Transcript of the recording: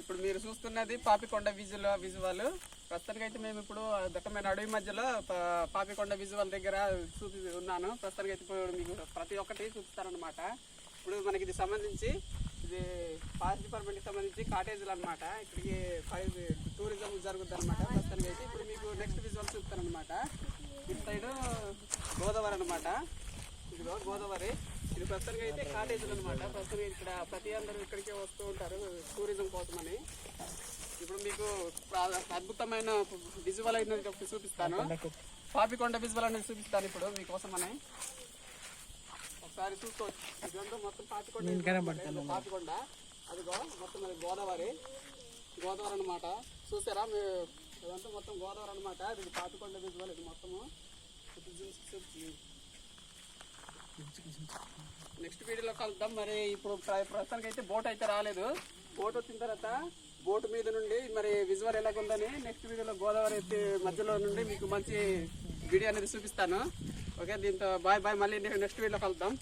ఇప్పుడు మీరు చూస్తున్నది పాపికొండ విజువల్. ప్రస్తుతానికి అయితే మేము ఇప్పుడు దట్టమైన అడవి మధ్యలో పాపికొండ విజువల్ దగ్గర ఉన్నాను. ప్రస్తుతానికి అయితే ఇప్పుడు మీకు ప్రతి ఒక్కటి చూపిస్తారనమాట. ఇప్పుడు మనకి ఇది సంబంధించి ఇది ఫారెస్ట్ డిపార్ట్మెంట్కి సంబంధించి కాటేజీలు అనమాట. ఇక్కడికి టూరిజం జరుగుతుంది అనమాట. ప్రస్తుతానికి అయితే ఇప్పుడు మీకు నెక్స్ట్ విజువల్ చూపుతారనమాట. ఇటు సైడ్ గోదావరి అనమాట. ఇదిగో గోదావరి. ఇది ప్రస్తుతానికి అయితే కాటేజీలు అనమాట. ప్రస్తుతానికి ఇక్కడ ప్రతి అందరూ ఇక్కడికే వస్తూ ఉంటారు టూరిజం కోసమని. ఇప్పుడు మీకు అద్భుతమైన విజువల్ అనేది ఒకటి చూపిస్తాను. పాపికొండ విజువల్ అనేది చూపిస్తాను ఇప్పుడు మీకోసమని. ఒకసారి చూసుకోవచ్చు. ఇదంతా మొత్తం పాపికొండ. అదిగో మొత్తం అది గోదావరి అనమాట. చూసారా మీరు? ఇదంతా మొత్తం గోదావరి అనమాట. ఇది పాపికొండ విజువల్. ఇది మొత్తము నెక్స్ట్ వీడియోలో కలుద్దాం. మరి ఇప్పుడు ప్రస్తుతానికి అయితే బోట్ అయితే రాలేదు. బోట్ వచ్చిన తర్వాత బోట్ మీద నుండి మరి విజువల్ ఎలాగుందని నెక్స్ట్ వీడియోలో గోదావరి మధ్యలో నుండి మీకు మంచి వీడియో అనేది చూపిస్తాను. ఓకే, దీంతో బాయ్. మళ్ళీ నెక్స్ట్ వీడియోలో కలుద్దాం.